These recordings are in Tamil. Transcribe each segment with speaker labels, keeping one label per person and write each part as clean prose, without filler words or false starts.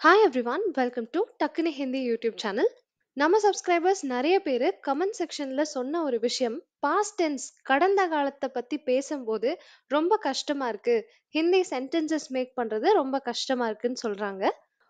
Speaker 1: ஹாய் எவ்ரிவான், வெல்கம் டு டக்குனு ஹிந்தி யூடியூப் சேனல். நம்ம சப்ஸ்கிரைபர்ஸ் நிறைய பேர் கமெண்ட் செக்ஷன்ல சொன்ன ஒரு விஷயம், பாஸ்ட் டென்ஸ் கடந்த காலத்தை பத்தி பேசும்போது ரொம்ப கஷ்டமா இருக்கு, ஹிந்தி சென்டென்சஸ் மேக் பண்றது ரொம்ப கஷ்டமா இருக்குன்னு சொல்றாங்க.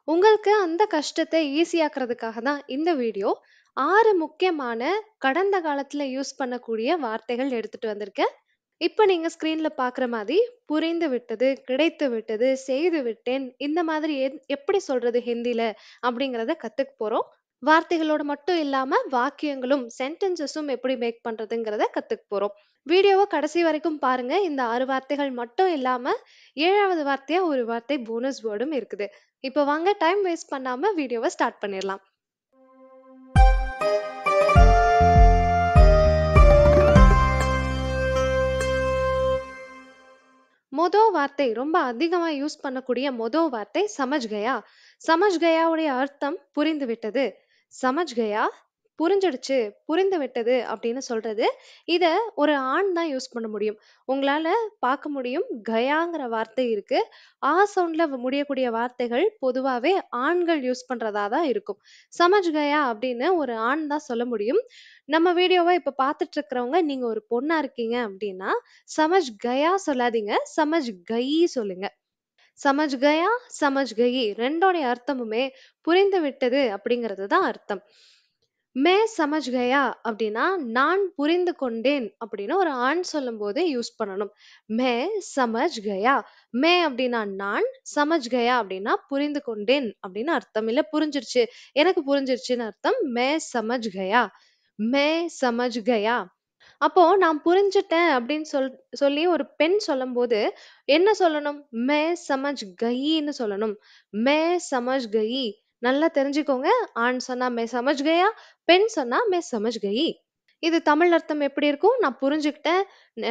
Speaker 1: உங்களுக்கு அந்த கஷ்டத்தை ஈஸியாக்குறதுக்காக தான் இந்த வீடியோ. 6 முக்கியமான கடந்த காலத்துல யூஸ் பண்ணக்கூடிய வார்த்தைகள் எடுத்துட்டு வந்திருக்கேன். இப்ப நீங்க ஸ்கிரீன்ல பாக்குற மாதிரி புரிந்து விட்டது, கிடைத்து விட்டது, செய்து விட்டேன், இந்த மாதிரி எப்படி சொல்றது ஹிந்தில அப்படிங்கறத கத்துக்க போறோம். வார்த்தைகளோட மட்டும் இல்லாம வாக்கியங்களும் சென்டென்சஸும் எப்படி மேக் பண்றதுங்கிறத கத்துக்க போறோம். வீடியோவை கடைசி வரைக்கும் பாருங்க. இந்த 6 வார்த்தைகள் மட்டும் இல்லாம 7வது வார்த்தையா ஒரு வார்த்தை போனஸ் வேர்டும் இருக்குது. இப்போ வாங்க டைம் வேஸ்ட் பண்ணாம வீடியோவை ஸ்டார்ட் பண்ணிடலாம். மொத வார்த்தை ரொம்ப அதிகமா யூஸ் பண்ணக்கூடிய மொத வார்த்தை சமஜ் கயா. சமஜ் கயாவுடைய அர்த்தம் புரிந்து விட்டது. சமஜ் கயா புரிஞ்சிடுச்சு, புரிந்து விட்டது அப்படின்னு சொல்றது. இத ஒரு ஆண் தான் யூஸ் பண்ண முடியும். உங்களால பார்க்க முடியும், கயாங்கிற வார்த்தை இருக்கு. சவுண்ட்ல முடியக்கூடிய வார்த்தைகள் பொதுவாவே ஆண்கள் யூஸ் பண்றதா தான் இருக்கும். சமஜ் கயா அப்படின்னு ஒரு ஆண் தான் சொல்ல முடியும். நம்ம வீடியோவை இப்ப பார்த்துட்டு இருக்கிறவங்க நீங்க ஒரு பொண்ணா இருக்கீங்க அப்படின்னா சமஜ் கயா சொல்லாதீங்க, சமஜ் கை சொல்லுங்க. சமஜ் கயா, சமஜ் கயி ரெண்டோடைய அர்த்தமுமே புரிந்து விட்டது அப்படிங்கிறது தான் அர்த்தம். மே சமஜ் கயா அப்படின்னா நான் புரிந்து கொண்டேன் அப்படின்னு ஒரு ஆண் சொல்லும் போது யூஸ் பண்ணணும். மே சமஜ் கயா. மே அப்படின்னா நான், சமஜ் கயா அப்படின்னா புரிந்து கொண்டேன் அப்படின்னு அர்த்தம். இல்ல புரிஞ்சிருச்சு, எனக்கு புரிஞ்சிருச்சுன்னு அர்த்தம். மே சமஜ் கயா, மே சமஜ் கயா. அப்போ நான் புரிஞ்சுட்டேன் அப்படின்னு சொல்லி ஒரு பெண் சொல்லும்போது என்ன சொல்லணும்? மே சமஜ் கயின்னு சொல்லணும். மே சமஜ் கயி. நல்லா தெரிஞ்சுக்கோங்க. ஆண் சொன்னா மே சமஜ் கயா, பெண் சொன்னா மே சமஜ் கயி. இது தமிழ் அர்த்தம் எப்படி இருக்கும்? நான் புரிஞ்சுக்கிட்டேன்,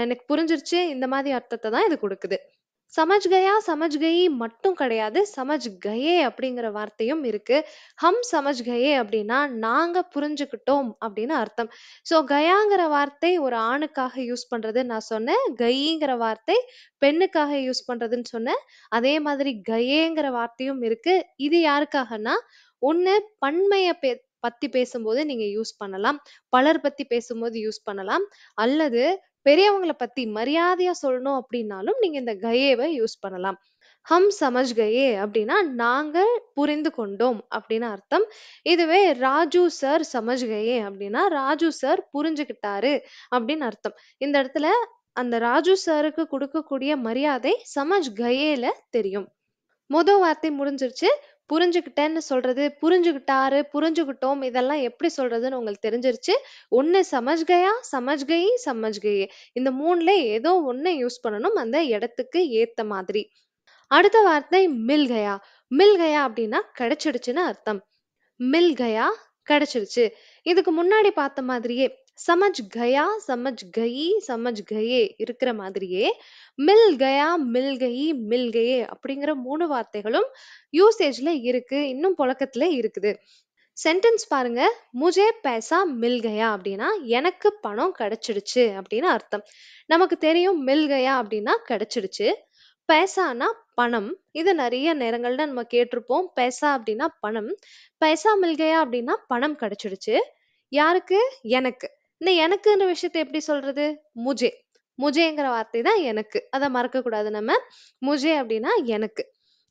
Speaker 1: எனக்கு புரிஞ்சிருச்சு, இந்த மாதிரி அர்த்தத்தை தான் இது கொடுக்குது. சமஜ் கயா, சமஜ் கயி மட்டும் கிடையாது. சமஜ் கயே அப்படிங்கிற வார்த்தையும் இருக்கு. ஹம் சமஜ் கயே அப்படின்னா நாங்க புரிஞ்சுக்கிட்டோம் அப்படின்னு அர்த்தம். ஸோ கயாங்கிற வார்த்தை ஒரு ஆணுக்காக யூஸ் பண்றது நான் சொன்னேன். கயிங்கிற வார்த்தை பெண்ணுக்காக யூஸ் பண்றதுன்னு சொன்னேன். அதே மாதிரி கயேங்கிற வார்த்தையும் இருக்கு. இது யாருக்காகன்னா, ஒண்ணு பன்மைய பத்தி பேசும்போது நீங்க யூஸ் பண்ணலாம். பலர் பத்தி பேசும்போது யூஸ் பண்ணலாம். அல்லது பெரியவங்கள பத்தி மரியாதையா சொல்லணும் அப்படின்னாலும் நீங்க இந்த கயேவை யூஸ் பண்ணலாம். ஹம் சமஜ் கயே அப்படின்னா நாங்க புரிந்து கொண்டோம் அப்படின்னு அர்த்தம். இதுவே ராஜு சார் சமஜ் கயே அப்படின்னா ராஜு சார் புரிஞ்சுக்கிட்டாரு அப்படின்னு அர்த்தம். இந்த இடத்துல அந்த ராஜு சாருக்கு கொடுக்கக்கூடிய மரியாதை சமஜ் கயேல தெரியும். வார்த்தை முடிஞ்சிருச்சு. புரிஞ்சுக்கிட்டேன்னு சொல்றது, புரிஞ்சுகிட்டாரு, புரிஞ்சுகிட்டோம் இதெல்லாம் எப்படி சொல்றதுன்னு உங்களுக்கு தெரிஞ்சிருச்சு. ஒண்ணு சமஜ் கயா, சமஜ் கயி, சமஜ் கயே. இந்த 3ல ஏதோ ஒண்ண யூஸ் பண்ணணும் அந்த இடத்துக்கு ஏத்த மாதிரி. அடுத்த வார்த்தை மில் கயா. மில் கயா அப்படின்னா கிடைச்சிடுச்சுன்னு அர்த்தம். மில் கயா கிடைச்சிருச்சு. இதுக்கு முன்னாடி பார்த்த மாதிரியே சமஜ் கயா, சமஜ் கயி, சமஜ் கயே இருக்கிற மாதிரியே மில் கயா, மில் கயி, மில் கயே அப்படிங்கிற 3 வார்த்தைகளும் யூசேஜ்ல இருக்கு. இன்னும் புழக்கத்துல இருக்குது. சென்டென்ஸ் பாருங்க. முஜே பைசா மில் கயா அப்படின்னா எனக்கு பணம் கிடைச்சிடுச்சு அப்படின்னு அர்த்தம். நமக்கு தெரியும் மில் கயா அப்படின்னா கிடைச்சிடுச்சு. பைசானா பணம். இது நிறைய நேரங்கள்ல நம்ம கேட்டிருப்போம். பைசா அப்படின்னா பணம். பைசா மில் கயா அப்படின்னா பணம் கிடைச்சிடுச்சு. யாருக்கு? எனக்கு. இந்த எனக்குன்ற விஷயத்தை எப்படி சொல்றது? முஜே. முஜேங்கிற வார்த்தை தான் எனக்கு. அத மறக்க கூடாது நம்ம. முஜே அப்படின்னா எனக்கு.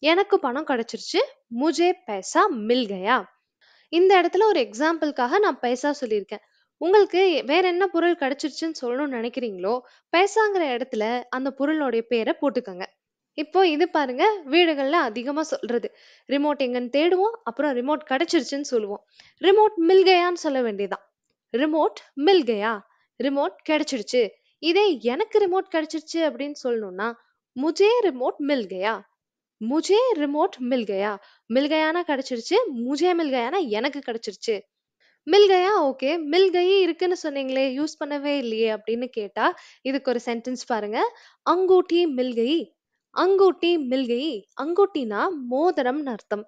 Speaker 1: எனக்கு பணம் கிடைச்சிருச்சு. முஜே பைசா மில் கயா. இந்த இடத்துல ஒரு எக்ஸாம்பிள்காக நான் பைசா சொல்லியிருக்கேன். உங்களுக்கு வேற என்ன பொருள் கிடைச்சிருச்சுன்னு சொல்லணும்னு நினைக்கிறீங்களோ, பைசாங்கிற இடத்துல அந்த பொருளோடைய பேரை போட்டுக்கங்க. இப்போ இது பாருங்க, வீடுகள்ல அதிகமா சொல்றது. ரிமோட் எங்கன்னு தேடுவோம். அப்புறம் ரிமோட் கிடைச்சிருச்சுன்னு சொல்லுவோம். ரிமோட் மில் கயான்னு சொல்ல வேண்டியதுதான். ரிமோட் மில் கயா. ரிமோட் கிடைச்சிடுச்சு. இதே எனக்கு ரிமோட் கிடைச்சிருச்சு அப்படின்னு சொல்லணும்னா, முஜே ரிமோட் மில் கயா. முஜே ரிமோட் மில் கயா. மில் கயானா கிடைச்சிருச்சு. முஜே மில் கயானா எனக்கு கிடைச்சிருச்சு. மில் கயா ஓகே. மில் கயி இருக்குன்னு சொன்னீங்களே, யூஸ் பண்ணவே இல்லையே அப்படின்னு கேட்டா, இதுக்கு ஒரு சென்டென்ஸ் பாருங்க. அங்கூட்டி மில் கயி. அங்கூட்டி மில் கயி. அங்கூட்டினா மோதிரம்னு அர்த்தம்.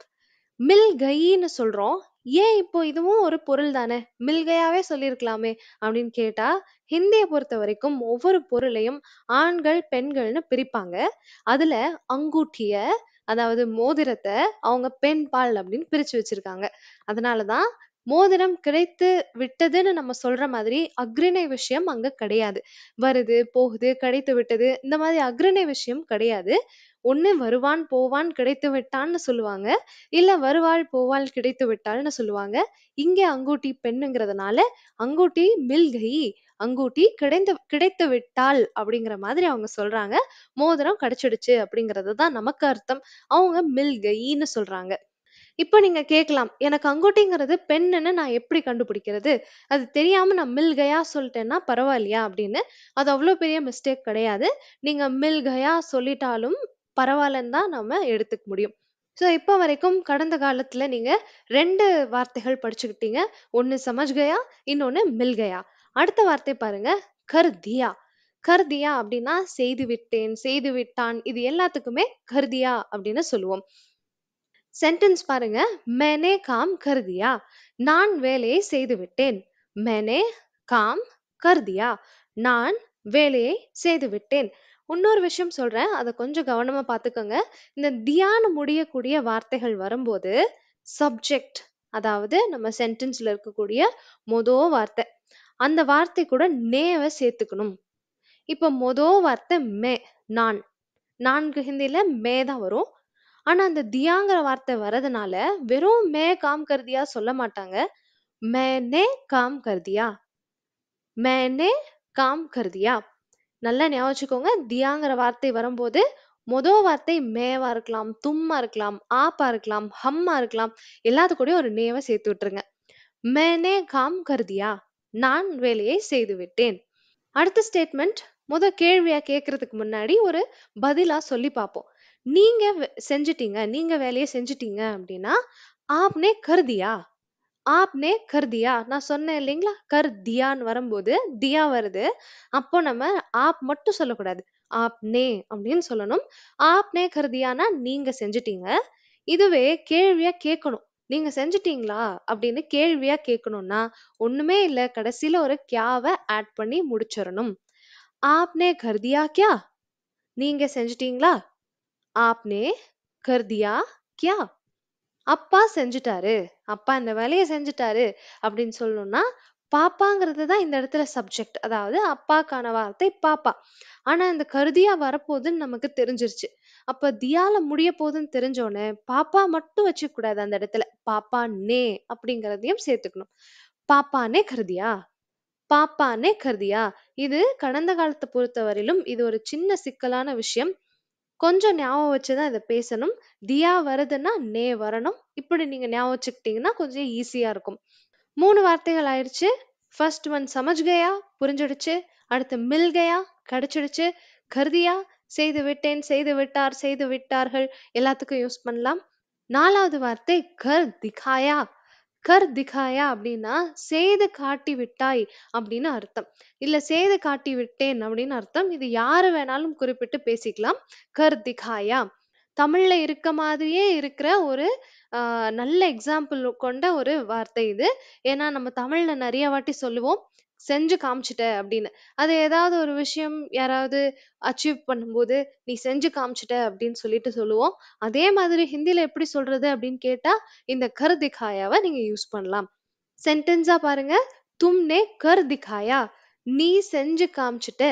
Speaker 1: மில் கயின்னு சொல்றோம். ஏன் இப்போ இதுவும் ஒரு பொருள் தானே, மில் கயாவே சொல்லியிருக்கலாமே அப்படின்னு கேட்டா, ஹிந்திய பொறுத்தவரைக்கும் ஒவ்வொரு பொருளையும் ஆண்கள், பெண்கள்னு பிரிப்பாங்க. அதுல அங்கூட்டிய அதாவது மோதிரத்த அவங்க பெண் பால் அப்படின்னு பிரிச்சு வச்சிருக்காங்க. அதனாலதான் மோதிரம் கிடைத்து விட்டதுன்னு நம்ம சொல்ற மாதிரி அஃறிணை விஷயம் அங்க கிடையாது. வருது, போகுது, கிடைத்து விட்டது இந்த மாதிரி அஃறிணை விஷயம் கிடையாது. ஒண்ணு வருவான், போவான், கிடைத்து விட்டான்னு சொல்லுவாங்க. இல்ல வருவாள், போவாள், கிடைத்து விட்டாள்ன்னு சொல்லுவாங்க. இங்க அங்கூட்டி பெண்ணுங்கிறதுனால அங்கூட்டி மில்கை, அங்கூட்டி கிடைத்து விட்டாள் அப்படிங்கிற மாதிரி அவங்க சொல்றாங்க. மோதிரம் கிடைச்சிடுச்சு அப்படிங்கிறது தான் நமக்கு அர்த்தம். அவங்க மில்கைன்னு சொல்றாங்க. இப்ப நீங்க கேட்கலாம், எனக்கு அங்கூட்டிங்கிறது பெண்ணுன்னு நான் எப்படி கண்டுபிடிக்கிறது? அது தெரியாம நான் மில்கையா சொல்லிட்டேன்னா பரவாயில்லையா? அப்படின்னு. அது அவ்ளோ பெரிய மிஸ்டேக் கிடையாது. நீங்க மில்கையா சொல்லிட்டாலும் பரவாயில்லன்னு தான் நம்ம எடுத்துக்க முடியும். ஸோ இப்ப வரைக்கும் கடந்த காலத்துல நீங்க 2 வார்த்தைகள் படிச்சுக்கிட்டீங்க. ஒண்ணு சமஜ் கயா, இன்னொன்னு மில் கயா. அடுத்த வார்த்தை பாருங்க, கர் தியா. கர் தியா அப்படின்னா செய்து விட்டேன், செய்து விட்டான். இது எல்லாத்துக்குமே கர் தியா அப்படின்னு சொல்லுவோம். சென்டென்ஸ் பாருங்க. मैंने काम कर दिया. நான் வேலையை செய்து விட்டேன். मैंने काम कर दिया. நான் வேலையை செய்து விட்டேன். இன்னொரு விஷயம் சொல்றேன். அத கொஞ்சம் கவனமா பார்த்துக்கோங்க. இந்த தியான்னு முடியக்கூடிய வார்த்தைகள் வரும்போது சப்ஜெக்ட், அதாவது நம்ம சென்டென்ஸ்ல இருக்கக்கூடிய மொத வார்த்தை. அந்த வார்த்தை கூட நேவ சேர்த்துக்கணும். இப்ப மொத வார்த்தை மே, நான். நான்கு ஹிந்தில மே தான் வரும். ஆனா அந்த தியாங்கிற வார்த்தை வரதுனால வெறும் மே காம் கர் தியா சொல்ல மாட்டாங்க. मैंने काम कर दिया. मैंने काम कर दिया. நல்லா ஞாபகம் வச்சுக்கோங்க. தியாங்கிற வார்த்தை வரும்போது மொத வார்த்தை மேவா இருக்கலாம், தும்மா இருக்கலாம், ஆப்பா இருக்கலாம், ஹம்மா இருக்கலாம். எல்லாத்து கூடயும் ஒரு நேவ சேர்த்து விட்டுருங்க. मैंने काम कर दिया. நான் வேலையை செய்து விட்டேன். அடுத்த ஸ்டேட்மெண்ட் கேள்வியா கேட்கறதுக்கு முன்னாடி ஒரு பதிலா சொல்லி பார்ப்போம். நீங்க செஞ்சுட்டீங்க, நீங்க வேலையை செஞ்சுட்டீங்க அப்படின்னா ஆப்னே கர் தியா. ஆப்னே கர் தியா. நான் சொன்னேன் இல்லைங்களா, கர் தியான்னு வரும்போது தியா வருது. அப்போ நம்ம ஆப் மட்டும் சொல்லக்கூடாது, ஆப்னே அப்படின்னு சொல்லணும். ஆப்னே கர் தியானா நீங்க செஞ்சுட்டீங்க. இதுவே கேள்வியா கேட்கணும். நீங்க செஞ்சுட்டீங்களா அப்படின்னு கேள்வியா கேட்கணும்னா ஒண்ணுமே இல்ல, கடைசியில ஒரு கியாவை ஆட் பண்ணி முடிச்சிடணும். ஆப்னே கர் தியா கியா? நீங்க செஞ்சுட்டீங்களா? ஆப்னே கர் தியா கியா? அப்பா செஞ்சுட்டாரு, அப்பா இந்த வேலையை செஞ்சுட்டாரு அப்படின்னு சொல்லணும்னா பாப்பாங்கிறது தான் இந்த இடத்துல சப்ஜெக்ட். அதாவது அப்பாக்கான வார்த்தை பாப்பா. ஆனா இந்த கருதியா வரப்போகுதுன்னு நமக்கு தெரிஞ்சிருச்சு. அப்ப தியால முடிய போகுதுன்னு தெரிஞ்சோடனே பாப்பா மட்டும் வச்சுக்க கூடாது. அந்த இடத்துல பாப்பா நே அப்படிங்கிறதையும் சேர்த்துக்கணும். பாப்பானே கருதியா, பாப்பானே கருதியா. இது கடந்த காலத்தை பொறுத்தவரையிலும் இது ஒரு சின்ன சிக்கலான விஷயம். கொஞ்சம் ஞாபகம் வச்சுதான் இதை பேசணும். தியா வருதுன்னா நே வரணும். இப்படி நீங்க ஞாபகம் வச்சுக்கிட்டீங்கன்னா கொஞ்சம் ஈஸியா இருக்கும். 3 வார்த்தைகள் ஆயிடுச்சு. ஃபர்ஸ்ட் ஒன் சமஜ் கயா, புரிஞ்சிடுச்சு. அடுத்து மில் கயா, கிடைச்சிடுச்சு. கர்தியா, செய்து விட்டேன், செய்து விட்டார், செய்து விட்டார்கள், எல்லாத்துக்கும் யூஸ் பண்ணலாம். 4வது வார்த்தை கர் திகாயா. கர் திகாயா அப்படின்னா செய்து காட்டி விட்டாய் அப்படின்னு அர்த்தம். இல்ல செய்து காட்டி விட்டேன் அப்படின்னு அர்த்தம். இது யாரு வேணாலும் குறிப்பிட்டு பேசிக்கலாம். கர் திகாயா தமிழ்ல இருக்க மாதிரியே இருக்கிற ஒரு நல்ல எக்ஸாம்பிள் கொண்ட ஒரு வார்த்தை இது. ஏன்னா நம்ம தமிழ்ல நிறைய வாட்டி சொல்லுவோம், செஞ்சு காமிச்சிட்ட அப்படின்னு. அது ஏதாவது ஒரு விஷயம் யாராவது அச்சீவ் பண்ணும்போது நீ செஞ்சு காமிச்சிட்ட அப்படின்னு சொல்லிட்டு சொல்லுவோம். அதே மாதிரி ஹிந்தில எப்படி சொல்றது அப்படின்னு கேட்டா இந்த கர் திகாயாவை நீங்க யூஸ் பண்ணலாம். சென்டென்ஸா பாருங்க. தும்னே கர் திகாயா. நீ செஞ்சு காமிச்சிட்ட.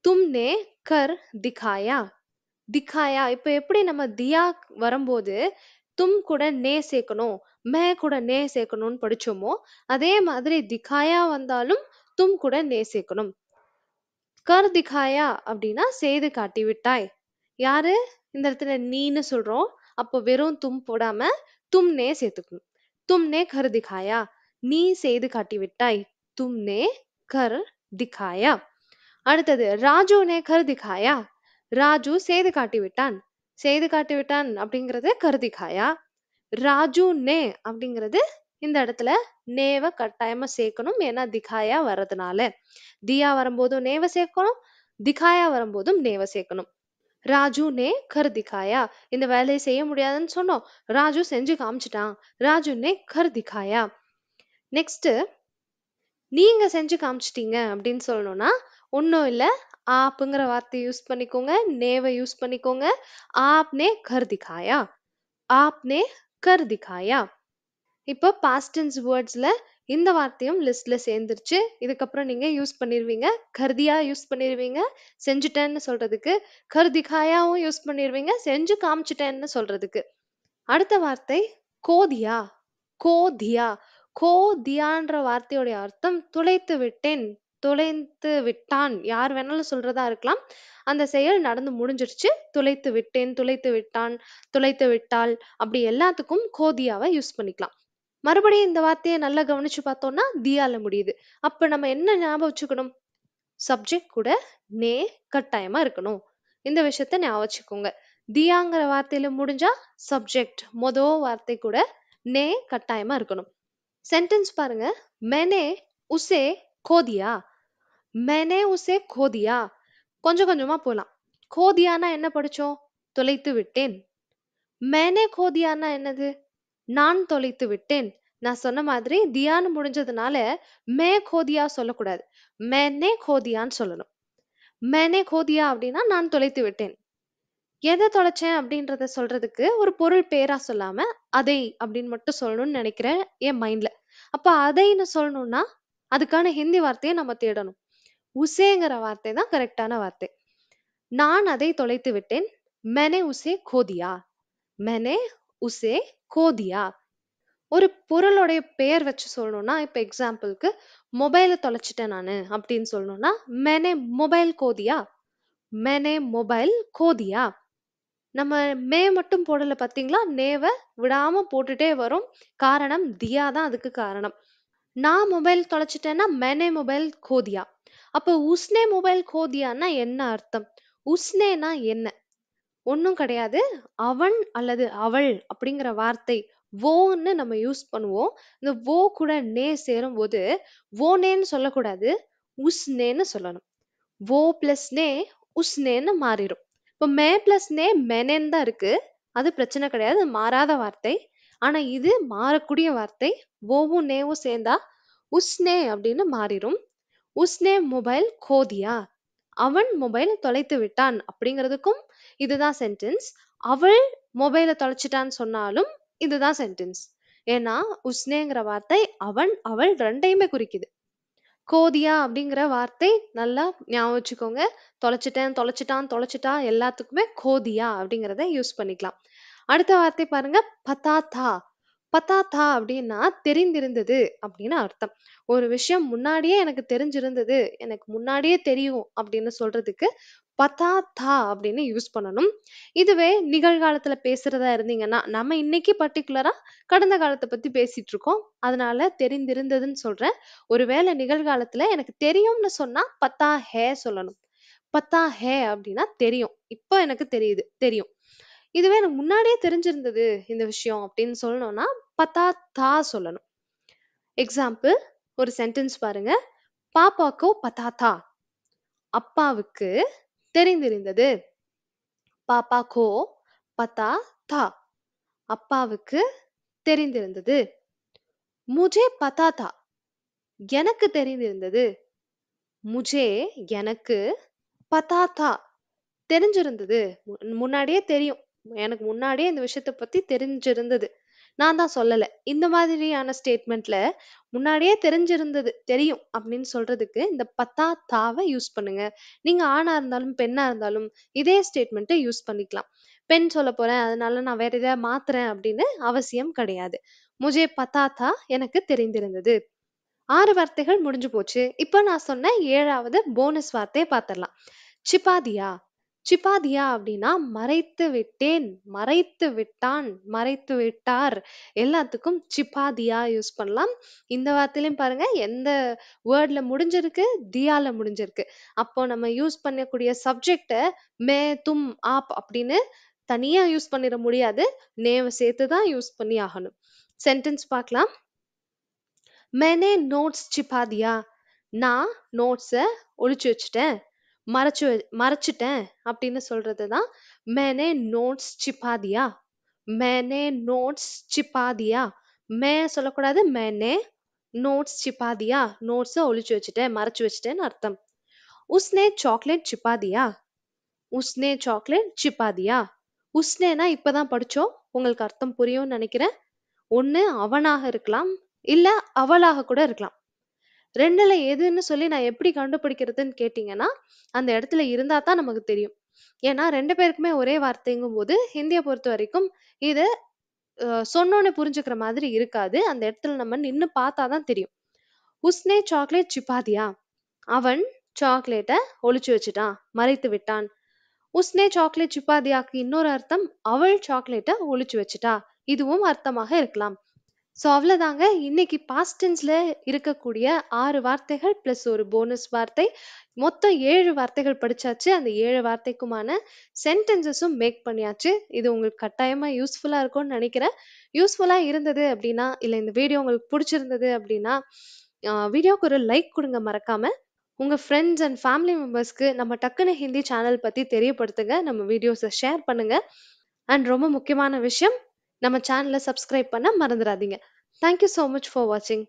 Speaker 1: தும்னே கர் திகாயா. திகாயா இப்ப எப்படி நம்ம தியா வரும்போது தும் கூட நே சேர்க்கணும், மே கூட நே சேர்க்கணும்னு படிச்சோமோ அதே மாதிரி திகாயா வந்தாலும் தும் கூட நே சேர்க்கணும். கர் திகாயா அப்படின்னா செய்து காட்டி விட்டாய். யாரு இந்த இடத்துல நீன்னு சொல்றோம். அப்போ வெறும் தும் போடாம தும்னே சேர்த்துக்கணும். தும்னே கர் திகாயா, நீ செய்து காட்டி விட்டாய். தும்னே கர் திகாயா. அடுத்தது ராஜுனே கர் திகாயா. ராஜு செய்து காட்டி விட்டான். செய்து காட்டி விட்டான் அப்படிங்கிறது கர் திகாயா. ராஜு நே அப்படிங்கிறது இந்த இடத்துல நேவ கட்டாயமா சேர்க்கணும். ஏன்னா திகாயா வர்றதுனால. தியா வரும்போதும் நேவ சேர்க்கணும், திகாயா வரும்போதும் நேவ சேர்க்கணும். ராஜு நே கர் திகாயா. இந்த வேலையை செய்ய முடியாதுன்னு சொன்னோம், ராஜு செஞ்சு காமிச்சிட்டான். ராஜு நே கர் திகாயா. நெக்ஸ்ட் நீங்க செஞ்சு காமிச்சிட்டீங்க அப்படின்னு சொல்லணும்னா ஒன்றும் இல்லை, ஆப்ங்கிற வார்த்தைய யூஸ் பண்ணிக்கோங்க. நேவ யூஸ் பண்ணிக்கோங்க. ஆப்னே கர் திகாயா. ஆப்னே கர் திகாயா. இப்போ பாஸ்ட் டென்ஸ் வேர்ட்ஸ்ல இந்த வார்த்தையும் லிஸ்ட்ல சேர்ந்துருச்சு. இதுக்கப்புறம் நீங்க யூஸ் பண்ணிருவீங்க. கர்தியா யூஸ் பண்ணிருவீங்க செஞ்சுட்டேன்னு சொல்றதுக்கு. கர் திகாயாவும் யூஸ் பண்ணிருவீங்க செஞ்சு காமிச்சிட்டேன்னு சொல்றதுக்கு. அடுத்த வார்த்தை கோதியா. கோதியா. கோதியான்ற வார்த்தையோடைய அர்த்தம் துளைத்து விட்டேன், துளைத்து விட்டான். யார் வேணாலும் சொல்றதா இருக்கலாம். அந்த செயல் நடந்து முடிஞ்சிருச்சு. துளைத்து விட்டேன், துளைத்து விட்டான், துளைத்து விட்டாள், அப்படி எல்லாத்துக்கும் கோதியாவை யூஸ் பண்ணிக்கலாம். மறுபடியும் இந்த வார்த்தையை நல்லா கவனிச்சு பார்த்தோம்னா தியால முடியுது. அப்ப நம்ம என்ன ஞாபகம் வச்சுக்கணும்? சப்ஜெக்ட் கூட நே கட்டாயமா இருக்கணும். இந்த விஷயத்த ஞாபகம் வச்சுக்கோங்க. தியாங்கிற வார்த்தையில முடிஞ்சா சப்ஜெக்ட் வார்த்தை கூட நே கட்டாயமா இருக்கணும். சென்டென்ஸ் பாருங்க. मैंने उसे खो दिया. मैंने उसे खो दिया. கொஞ்சம் கொஞ்சமா போலாம். கோதியானா என்ன படிச்சோம்? தொலைத்து விட்டேன். मैंने खो दियाனா என்னது? நான் தொலைத்து விட்டேன். நான் சொன்ன மாதிரி தியான்னு முடிஞ்சதுனால மே கோதியா சொல்லக்கூடாது. मैंने खो दियाன்னு சொல்லணும். मैंने खो दिया அப்படின்னா நான் தொலைத்து விட்டேன். எதை தொலைச்சேன் அப்படின்றத சொல்றதுக்கு ஒரு பொருள் பேரா சொல்லாம அதை அப்படின்னு மட்டும் சொல்லணும்னு நினைக்கிறேன் என் மைண்ட்ல. அப்ப அதைன்னு சொல்லணும்னா அதுக்கான ஹிந்தி வார்த்தையை நம்ம தேடணும். உசேங்கிற வார்த்தை தான் கரெக்டான வார்த்தை. நான் அதை தொலைத்து விட்டேன். मैंने उसे खो दिया. मैंने उसे खो दिया. ஒரு பொருளுடைய பெயர் வச்சு சொல்லணும்னா இப்ப எக்ஸாம்பிளுக்கு மொபைலை தொலைச்சிட்டேன் நானு அப்படின்னு சொல்லணும்னா मैंने मोबाइल खो दिया. मैंने मोबाइल खो दिया. நம்ம மே மட்டும் போடல பாத்தீங்களா? நேவ விடாம போட்டுட்டே வரும். காரணம் தியா தான் அதுக்கு காரணம். நான் மொபைல் தொலைச்சிட்டேன்னா मैंने मोबाइल खो दिया. அப்ப உஸ்னே மொபைல் खो दियाன்னா என்ன அர்த்தம்? உஸ்னேனா என்ன? ஒண்ணும் கிடையாது. அவன் அல்லது அவள் அப்படிங்கிற வார்த்தை வோன்னு நம்ம யூஸ் பண்ணுவோம். இந்த வோ கூட நே சேரும்போது வோனேன்னு சொல்லக்கூடாது. உஸ்னேன்னு சொல்லணும். वो प्लस ने उसनेன்னு மாறிடும். இப்போ மே பிளஸ் நே மெனேன்னு தான் இருக்கு. அது பிரச்சனை கிடையாது. அது மாறாத வார்த்தை. ஆனா இது மாறக்கூடிய வார்த்தை. ஓவும் நேவும் சேர்ந்தா உஸ்னே அப்படின்னு மாறிடும். உஸ்னே மொபைல் கோதியா. அவன் மொபைல் தொலைத்து விட்டான் அப்படிங்கிறதுக்கும் இதுதான் சென்டென்ஸ். அவள் மொபைலை தொலைச்சிட்டான்னு சொன்னாலும் இதுதான் சென்டென்ஸ். ஏன்னா உஸ்னேங்கிற வார்த்தை அவன் அவள் ரெண்டையுமே குறிக்குது. கோதியா அப்படிங்கிற வார்த்தை நல்லா ஞாபகம் வச்சுக்கோங்க. தொலைச்சிட்டேன், தொலைச்சிட்டான், தொலைச்சிட்டா எல்லாத்துக்குமே கோதியா அப்படிங்கிறத யூஸ் பண்ணிக்கலாம். அடுத்த வார்த்தை பாருங்க. பதாதா. பதாதா அப்படின்னா தெரிந்திருந்தது அப்படின்னு அர்த்தம். ஒரு விஷயம் முன்னாடியே எனக்கு தெரிஞ்சிருந்தது, எனக்கு முன்னாடியே தெரியும் அப்படின்னு சொல்றதுக்கு பதாதா அப்படின்னு யூஸ் பண்ணணும். இதுவே நிகழ்காலத்துல பேசுறதா இருந்தீங்கன்னா நம்ம இன்னைக்கு பர்டிகுலரா கடந்த காலத்தை பத்தி பேசிட்டு இருக்கோம். அதனால தெரிந்திருந்ததுன்னு சொல்றேன். ஒருவேளை நிகழ்காலத்துல எனக்கு தெரியும்னு சொன்னா பத்தா ஹே சொல்லணும். பத்தா ஹே அப்படின்னா தெரியும். இப்போ எனக்கு தெரியுது, தெரியும். இதுவே எனக்கு முன்னாடியே தெரிஞ்சிருந்தது இந்த விஷயம் அப்படின்னு சொல்லணும்னா பத்தா தா சொல்லணும். எக்ஸாம்பிள் ஒரு சென்டென்ஸ் பாருங்க. பாப்பாக்கோ பத்தா தா. அப்பாவுக்கு தெரிந்திருந்தது. பாப்பாக்கோ பத்தா தா. அப்பாவுக்கு தெரிந்திருந்தது. முஜே பத்தா தா. எனக்கு தெரிந்திருந்தது. முஜே எனக்கு பத்தா தா. தெரிஞ்சிருந்தது. முன்னாடியே தெரியும். எனக்கு முன்னாடியே இந்த விஷயத்த பத்தி தெரிஞ்சிருந்தது. நான் தான் சொல்லல. இந்த மாதிரியான ஸ்டேட்மெண்ட்ல முன்னாடியே தெரிஞ்சிருந்தது, தெரியும் அப்படின்னு சொல்றதுக்கு இந்த பத்தா தாவை யூஸ் பண்ணுங்க. நீங்க ஆணா இருந்தாலும், பெண்ணா இருந்தாலும் இதே ஸ்டேட்மெண்ட்டை யூஸ் பண்ணிக்கலாம். பெண் சொல்லப் போறேன், அதனால நான் வேற எதையா மாத்துறேன் அப்படின்னு அவசியம் கிடையாது. முஜே பத்தா தா எனக்கு தெரிந்திருந்தது. 6 வார்த்தைகள் முடிஞ்சு போச்சு. இப்போ நான் சொன்ன 7வது போனஸ் வார்த்தைய பார்த்திடலாம். சிபாதியா. சிபாதியா அப்படின்னா மறைத்து விட்டேன், மறைத்து விட்டான், மறைத்து விட்டார் எல்லாத்துக்கும் சிபாதியா யூஸ் பண்ணலாம். இந்த வார்த்தையிலையும் பாருங்க எந்த வேர்ட்ல முடிஞ்சிருக்கு? தியால முடிஞ்சிருக்கு. அப்போ நம்ம யூஸ் பண்ணக்கூடிய சப்ஜெக்ட மே, தும், ஆப் அப்படின்னு தனியா யூஸ் பண்ணிட முடியாது. நேவ சேர்த்து தான் யூஸ் பண்ணி ஆகணும். சென்டென்ஸ் பார்க்கலாம். मैंने नोट्स छिपा दिया. நான் நோட்ஸை ஒளிச்சு வச்சுட்டேன், மறைச்சிட்டேன் அப்படின்னு சொல்றது தான் मैंने नोट्स छिपा दिया. मैंने नोट्स छिपा दिया. மே சொல்லக்கூடாது. मैंने नोट्स छिपा दिया. நோட்ஸை ஒளிச்சு வச்சுட்டேன், மறைச்சு வச்சுட்டேன்னு அர்த்தம். உஸ்னே சாக்லேட் சிப்பா தியா. உஸ்னே சாக்லேட் சிப்பா தியா. உஸ்னேனா இப்பதான் படிச்சோம். உங்களுக்கு அர்த்தம் புரியும்னு நினைக்கிறேன். ஒண்ணு அவனாக இருக்கலாம், இல்ல அவளாக கூட இருக்கலாம். 2ல எதுன்னு சொல்லி நான் எப்படி கண்டுபிடிக்கிறதுன்னு கேட்டீங்கன்னா, அந்த இடத்துல இருந்தா தான் நமக்கு தெரியும். ஏன்னா 2 பேருக்குமே ஒரே வார்த்தைங்கும்போது, ஹிந்திய பொறுத்தவரைக்கும் இது சொன்னோனே புரிஞ்சுக்கிற மாதிரி இருக்காது. அந்த இடத்துல நம்ம நின்னு பார்த்தா தான் தெரியும். உஸ்னே சாக்லேட் சிப்பா தியா. அவன் சாக்லேட்ட ஒளிச்சு வச்சுட்டான், மறைத்து விட்டான். உஸ்னே சாக்லேட் சிப்பா தியாக்கு இன்னொரு அர்த்தம், அவள் சாக்லேட்ட ஒளிச்சு வச்சுட்டா. இதுவும் அர்த்தமாக இருக்கலாம். ஸோ அவ்வளோதாங்க. இன்னைக்கு பாஸ்ட் டென்ஸ்ல இருக்கக்கூடிய 6 வார்த்தைகள் பிளஸ் ஒரு போனஸ் வார்த்தை. மொத்தம் 7 வார்த்தைகள் படிச்சாச்சு. அந்த 7 வார்த்தைக்குமான சென்டென்சஸும் மேக் பண்ணியாச்சு. இது உங்களுக்கு கட்டாயமா யூஸ்ஃபுல்லா இருக்கும்னு நெனைக்கிறேன். யூஸ்ஃபுல்லா இருந்தது அப்டின்னா, இல்ல இந்த வீடியோ உங்களுக்கு புடிச்சிருந்தது அப்டின்னா, வீடியோக்கு ஒரு லைக் குடுங்க மறக்காம. உங்க ஃப்ரெண்ட்ஸ் அண்ட் ஃபேமிலி மெம்பர்ஸ்க்கு நம்ம டக்குனு ஹிந்தி சேனல் பத்தி தெரியப்படுத்துங்க. நம்ம வீடியோஸ ஷேர் பண்ணுங்க. அண்ட் ரொம்ப முக்கியமான விஷயம், நம்ம சேனல சப்ஸ்கிரைப் பண்ண மறந்துறாதீங்க. Thank you so much for watching.